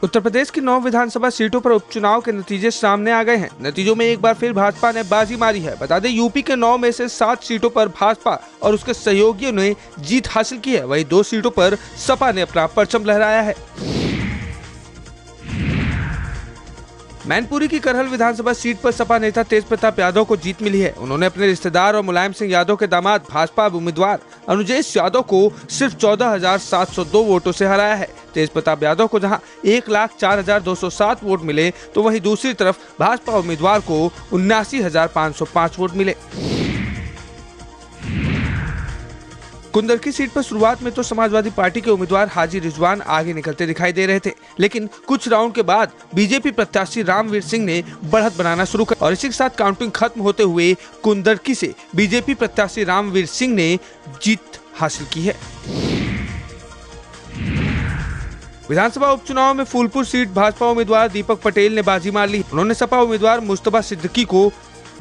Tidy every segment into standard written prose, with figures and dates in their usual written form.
उत्तर प्रदेश की 9 विधानसभा सीटों पर उपचुनाव के नतीजे सामने आ गए हैं। नतीजों में एक बार फिर भाजपा ने बाजी मारी है। बता दें, यूपी के 9 में से 7 सीटों पर भाजपा और उसके सहयोगियों ने जीत हासिल की है। वहीं 2 सीटों पर सपा ने अपना परचम लहराया है। मैनपुरी की करहल विधानसभा सीट पर सपा नेता तेज प्रताप यादव को जीत मिली है। उन्होंने अपने रिश्तेदार और मुलायम सिंह यादव के दामाद भाजपा उम्मीदवार अनुजेश यादव को सिर्फ 14,702 वोटों से हराया है। तेज प्रताप यादव को जहां 1,04,207 वोट मिले, तो वहीं दूसरी तरफ भाजपा उम्मीदवार को 79,505 वोट मिले। कुंदरकी सीट पर शुरुआत में तो समाजवादी पार्टी के उम्मीदवार हाजी रिजवान आगे निकलते दिखाई दे रहे थे, लेकिन कुछ राउंड के बाद बीजेपी प्रत्याशी रामवीर सिंह ने बढ़त बनाना शुरू कर और इसी के साथ काउंटिंग खत्म होते हुए कुंदरकी से बीजेपी प्रत्याशी रामवीर सिंह ने जीत हासिल की है। विधानसभा उपचुनाव में फूलपुर सीट भाजपा उम्मीदवार दीपक पटेल ने बाजी मार ली। उन्होंने सपा उम्मीदवार मुस्तफा सिद्दीकी को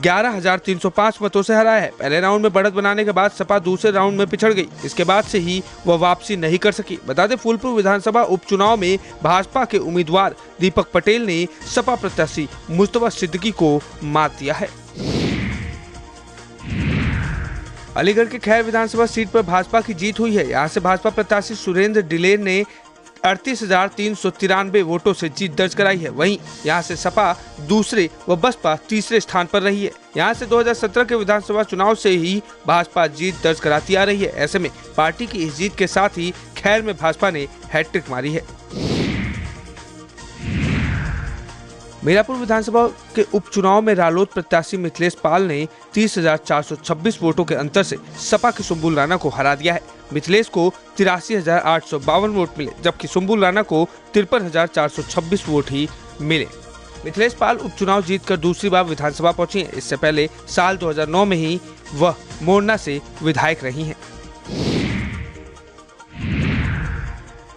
11,305 मतों से हराया है। पहले राउंड में बढ़त बनाने के बाद सपा दूसरे राउंड में पिछड़ गई। इसके बाद से ही वह वापसी नहीं कर सकी। बता दें, फूलपुर विधानसभा उपचुनाव में भाजपा के उम्मीदवार दीपक पटेल ने सपा प्रत्याशी मुस्तफा सिद्दीकी को मात दिया है। अलीगढ़ के खैर विधानसभा सीट पर भाजपा की जीत हुई है। यहाँ से भाजपा प्रत्याशी सुरेंद्र डिलेर ने 38,393 वोटों से जीत दर्ज कराई है। वहीं यहां से सपा दूसरे व बसपा तीसरे स्थान पर रही है। यहां से 2017 के विधानसभा चुनाव से ही भाजपा जीत दर्ज कराती आ रही है। ऐसे में पार्टी की इस जीत के साथ ही खैर में भाजपा ने हैट्रिक मारी है। मीरापुर विधानसभा के उपचुनाव में रालोद प्रत्याशी मिथिलेश पाल ने 30,426 वोटों के अंतर से सपा के सुंबुल राणा को हरा दिया है। मिथिलेश को 83,852 वोट मिले, जबकि सुंबुल राणा को 53,426 वोट ही मिले। मिथिलेश पाल उपचुनाव जीतकर दूसरी बार विधानसभा पहुंची हैं। इससे पहले साल 2009 में ही वह मोरना से विधायक रही हैं।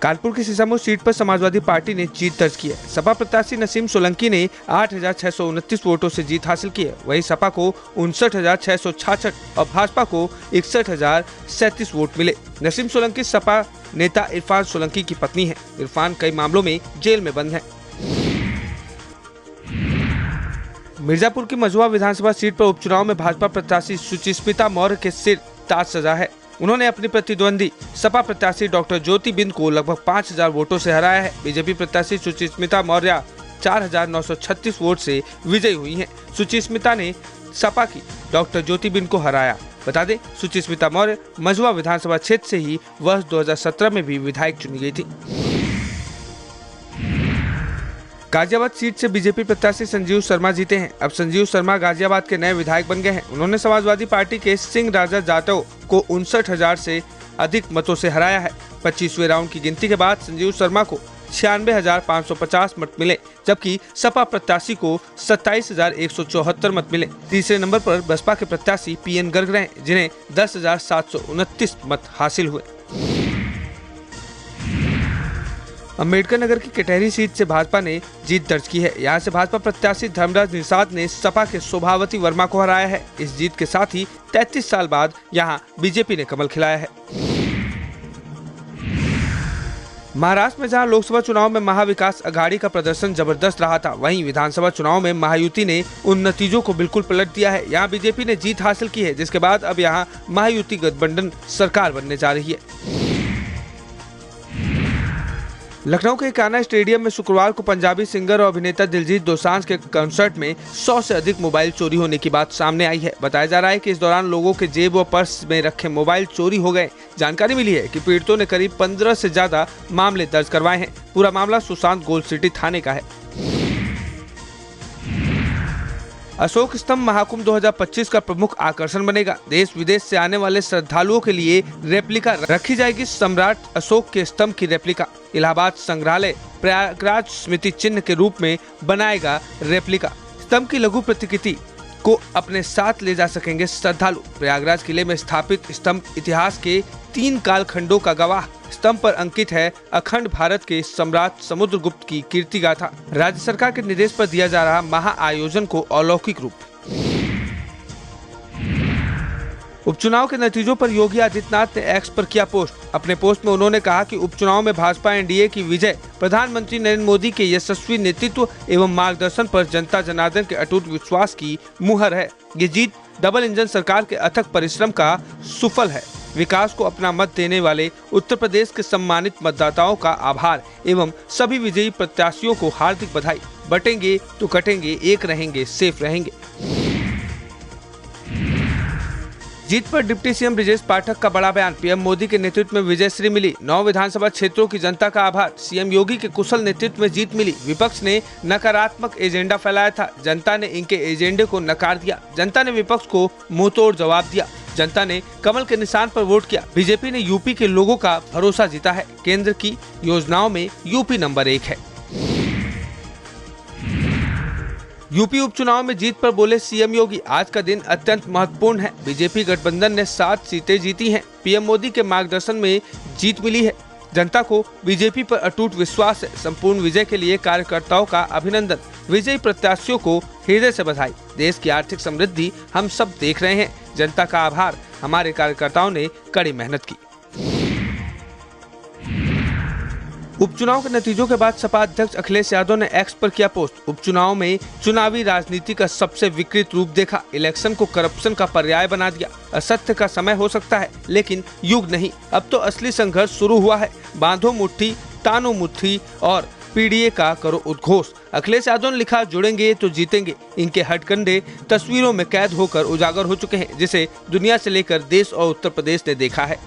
कानपुर की सीसामऊ सीट पर समाजवादी पार्टी ने जीत दर्ज की है। सपा प्रत्याशी नसीम सोलंकी ने 8,629 वोटों से जीत हासिल की है। वहीं सपा को 59,666 और भाजपा को 61,037 वोट मिले। नसीम सोलंकी सपा नेता इरफान सोलंकी की पत्नी है। इरफान कई मामलों में जेल में बंद है। मिर्जापुर की मझुआ विधानसभा सीट पर उपचुनाव में भाजपा प्रत्याशी सुचिस्मिता मौर्य के सिर ताज सजा है। उन्होंने अपनी प्रतिद्वंदी सपा प्रत्याशी डॉक्टर ज्योति बिंद को लगभग 5,000 वोटों से हराया है। बीजेपी प्रत्याशी सुचिस्मिता मौर्य 4,936 वोट से विजयी हुई हैं। सुचिस्मिता ने सपा की डॉक्टर ज्योति बिंद को हराया। बता दें, सुचिस्मिता मौर्य मझुआ विधानसभा क्षेत्र से ही वर्ष 2017 में भी विधायक चुनी गई थी। गाजियाबाद सीट से बीजेपी प्रत्याशी संजीव शर्मा जीते हैं। अब संजीव शर्मा गाजियाबाद के नए विधायक बन गए हैं। उन्होंने समाजवादी पार्टी के सिंह राजा जाटव को 59,000 से अधिक मतों से हराया है। 25वें राउंड की गिनती के बाद संजीव शर्मा को 96,550 मत मिले, जबकि सपा प्रत्याशी को 27,174 मत मिले। तीसरे नंबर पर बसपा के प्रत्याशी PN गर्ग रहे, जिन्हें 10,729 मत हासिल हुए। अम्बेडकर नगर की कटहरी सीट से भाजपा ने जीत दर्ज की है। यहां से भाजपा प्रत्याशी धर्मराज निषाद ने सपा के शोभावती वर्मा को हराया है। इस जीत के साथ ही 33 साल बाद यहां बीजेपी ने कमल खिलाया है। महाराष्ट्र में जहां लोकसभा चुनाव में महाविकास अघाड़ी का प्रदर्शन जबरदस्त रहा था, वहीं विधानसभा चुनाव में महायुति ने उन नतीजों को बिल्कुल पलट दिया है। यहां बीजेपी ने जीत हासिल की है, जिसके बाद अब यहां महायुति गठबंधन सरकार बनने जा रही है। लखनऊ के कान्हा स्टेडियम में शुक्रवार को पंजाबी सिंगर और अभिनेता दिलजीत दोसांझ के कंसर्ट में 100 से अधिक मोबाइल चोरी होने की बात सामने आई है। बताया जा रहा है कि इस दौरान लोगों के जेब व पर्स में रखे मोबाइल चोरी हो गए। जानकारी मिली है कि पीड़ितों ने करीब 15 से ज्यादा मामले दर्ज करवाए हैं। पूरा मामला सुशांत गोल्ड सिटी थाने का है। अशोक स्तंभ महाकुंभ 2025 का प्रमुख आकर्षण बनेगा। देश विदेश से आने वाले श्रद्धालुओं के लिए रेप्लिका रखी जाएगी। सम्राट अशोक के स्तंभ की रेप्लिका इलाहाबाद संग्रहालय प्रयागराज स्मृति चिन्ह के रूप में बनाएगा रेप्लिका। स्तंभ की लघु प्रतिकृति को अपने साथ ले जा सकेंगे श्रद्धालु। प्रयागराज किले में स्थापित स्तंभ इतिहास के 3 कालखंडों का गवाह। स्तंभ पर अंकित है अखंड भारत के सम्राट समुद्रगुप्त की कीर्ति गाथा। राज्य सरकार के निर्देश पर दिया जा रहा महा आयोजन को अलौकिक रूप। उपचुनाव के नतीजों पर योगी आदित्यनाथ ने एक्स पर किया पोस्ट। अपने पोस्ट में उन्होंने कहा कि उपचुनाव में भाजपा एनडीए की विजय प्रधानमंत्री नरेंद्र मोदी के यशस्वी नेतृत्व एवं मार्गदर्शन पर जनता जनार्दन के अटूट विश्वास की मुहर है। ये जीत डबल इंजन सरकार के अथक परिश्रम का सुफल है। विकास को अपना मत देने वाले उत्तर प्रदेश के सम्मानित मतदाताओं का आभार एवं सभी विजयी प्रत्याशियों को हार्दिक बधाई। बटेंगे तो कटेंगे, एक रहेंगे, सेफ रहेंगे। जीत पर डिप्टी सीएम ब्रिजेश पाठक का बड़ा बयान। पीएम मोदी के नेतृत्व में विजयश्री मिली। 9 विधानसभा क्षेत्रों की जनता का आभार। सीएम योगी के कुशल नेतृत्व में जीत मिली। विपक्ष ने नकारात्मक एजेंडा फैलाया था, जनता ने इनके एजेंडे को नकार दिया। जनता ने विपक्ष को मुंहतोड़ जवाब दिया। जनता ने कमल के निशान पर वोट किया। बीजेपी ने यूपी के लोगों का भरोसा जीता है। केंद्र की योजनाओं में यूपी नंबर 1 है। यूपी उपचुनाव में जीत पर बोले सीएम योगी, आज का दिन अत्यंत महत्वपूर्ण है। बीजेपी गठबंधन ने 7 सीटें जीती हैं। पीएम मोदी के मार्गदर्शन में जीत मिली है। जनता को बीजेपी पर अटूट विश्वास है। संपूर्ण विजय के लिए कार्यकर्ताओं का अभिनंदन। विजयी प्रत्याशियों को हृदय से बधाई। देश की आर्थिक समृद्धि हम सब देख रहे हैं। जनता का आभार। हमारे कार्यकर्ताओं ने कड़ी मेहनत की। उपचुनाव के नतीजों के बाद सपा अध्यक्ष अखिलेश यादव ने एक्स पर किया पोस्ट। उपचुनाव में चुनावी राजनीति का सबसे विकृत रूप देखा। इलेक्शन को करप्शन का पर्याय बना दिया। असत्य का समय हो सकता है, लेकिन युग नहीं। अब तो असली संघर्ष शुरू हुआ है। बांधो मुट्ठी, तानो मुट्ठी और पीडीए का करो उद्घोष। अखिलेश यादव ने लिखा, जुड़ेंगे तो जीतेंगे। इनके हथकंडे तस्वीरों में कैद होकर उजागर हो चुके हैं, जिसे दुनिया से लेकर देश और उत्तर प्रदेश ने देखा है।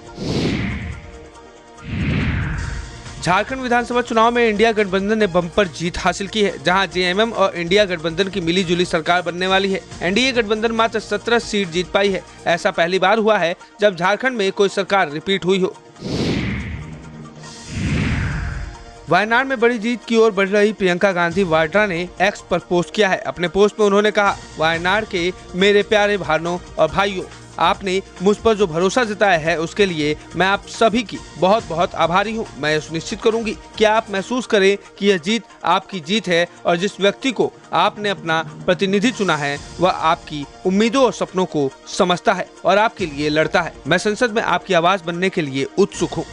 झारखंड विधानसभा चुनाव में इंडिया गठबंधन ने बम्पर जीत हासिल की है, जहां जेएमएम और इंडिया गठबंधन की मिलीजुली सरकार बनने वाली है। एनडीए गठबंधन मात्र 17 सीट जीत पाई है। ऐसा पहली बार हुआ है जब झारखंड में कोई सरकार रिपीट हुई हो। वायनाड में बड़ी जीत की ओर बढ़ रही प्रियंका गांधी वाड्रा ने एक्स पर पोस्ट किया है। अपने पोस्ट में उन्होंने कहा, वायनाड के मेरे प्यारे बहनों और भाइयों, आपने मुझ पर जो भरोसा जताया है उसके लिए मैं आप सभी की बहुत बहुत आभारी हूं। मैं सुनिश्चित करूंगी कि आप महसूस करें कि यह जीत आपकी जीत है और जिस व्यक्ति को आपने अपना प्रतिनिधि चुना है वह आपकी उम्मीदों और सपनों को समझता है और आपके लिए लड़ता है। मैं संसद में आपकी आवाज बनने के लिए उत्सुक हूँ।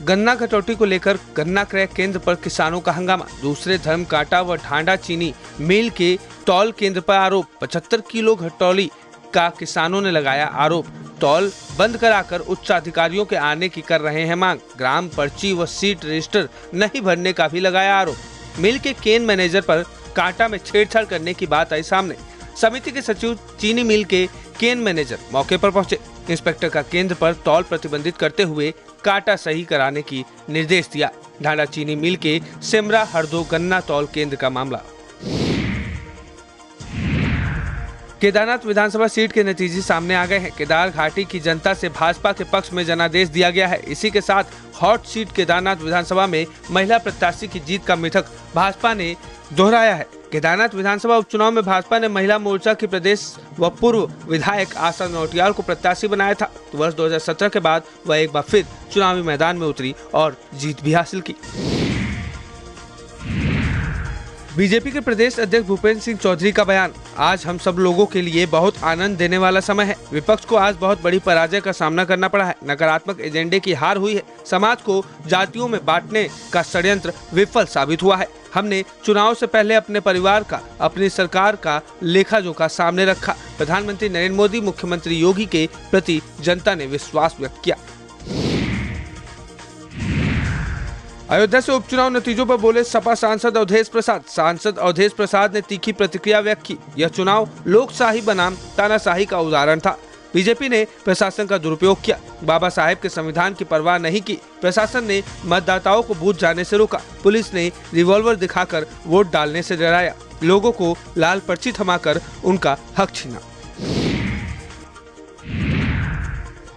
गन्ना कटौती को लेकर गन्ना क्रय केंद्र पर किसानों का हंगामा। दूसरे धर्म कांटा व ढांडा चीनी मिल के तौल केंद्र पर आरोप। 75 किलो घटौली का किसानों ने लगाया आरोप। तौल बंद कराकर उच्च अधिकारियों के आने की कर रहे हैं मांग। ग्राम पर्ची व सीट रजिस्टर नहीं भरने का भी लगाया आरोप। मिल के केन मैनेजर पर कांटा में छेड़छाड़ करने की बात आई सामने। समिति के सचिव चीनी मिल के केन मैनेजर मौके पर पहुंचे। इंस्पेक्टर का केंद्र पर तौल प्रतिबंधित करते हुए कांटा सही कराने की निर्देश दिया। ढांडा चीनी मिल के सिमरा हरदो गन्ना तौल केंद्र का मामला। केदारनाथ विधानसभा सीट के नतीजे सामने आ गए हैं। केदार घाटी की जनता से भाजपा के पक्ष में जनादेश दिया गया है। इसी के साथ हॉट सीट केदारनाथ विधानसभा में महिला प्रत्याशी की जीत का मिथक भाजपा ने दोहराया है। केदारनाथ विधानसभा उपचुनाव में भाजपा ने महिला मोर्चा की प्रदेश व पूर्व विधायक आशा नौटियाल को प्रत्याशी बनाया था। तो वर्ष 2017 के बाद वह एक बार फिर चुनावी मैदान में उतरी और जीत भी हासिल की। बीजेपी के प्रदेश अध्यक्ष भूपेंद्र सिंह चौधरी का बयान, आज हम सब लोगों के लिए बहुत आनंद देने वाला समय है। विपक्ष को आज बहुत बड़ी पराजय का सामना करना पड़ा है। नकारात्मक एजेंडे की हार हुई है। समाज को जातियों में बांटने का षड्यंत्र विफल साबित हुआ है। हमने चुनाव से पहले अपने परिवार का, अपनी सरकार का लेखा जोखा सामने रखा। प्रधानमंत्री नरेंद्र मोदी, मुख्यमंत्री योगी के प्रति जनता ने विश्वास व्यक्त किया। अयोध्या से उपचुनाव नतीजों पर बोले सपा सांसद अवधेश प्रसाद। सांसद अवधेश प्रसाद ने तीखी प्रतिक्रिया व्यक्त की। यह चुनाव लोकशाही बनाम तानाशाही का उदाहरण था। बीजेपी ने प्रशासन का दुरुपयोग किया। बाबा साहेब के संविधान की परवाह नहीं की। प्रशासन ने मतदाताओं को बूथ जाने से रोका। पुलिस ने रिवॉल्वर दिखाकर वोट डालने से डराया। लोगों को लाल पर्ची थमाकर उनका हक छीना।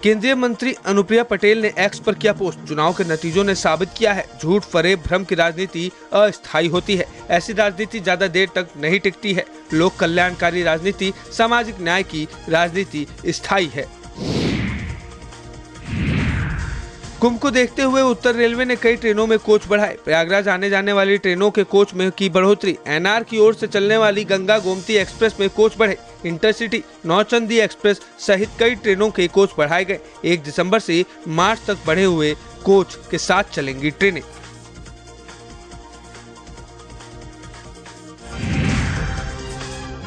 केंद्रीय मंत्री अनुप्रिया पटेल ने एक्स पर किया पोस्ट। चुनाव के नतीजों ने साबित किया है, झूठ फरेब भ्रम की राजनीति अस्थायी होती है। ऐसी राजनीति ज्यादा देर तक नहीं टिकती है। लोक कल्याणकारी राजनीति, सामाजिक न्याय की राजनीति स्थायी है। कुंभ को देखते हुए उत्तर रेलवे ने कई ट्रेनों में कोच बढ़ाए। प्रयागराज आने जाने वाली ट्रेनों के कोच में की बढ़ोतरी। एनआर की ओर से चलने वाली गंगा गोमती एक्सप्रेस में कोच बढ़े। इंटरसिटी, नौचंदी एक्सप्रेस सहित कई ट्रेनों के कोच बढ़ाए गए। 1 दिसंबर से मार्च तक बढ़े हुए कोच के साथ चलेंगी ट्रेनें।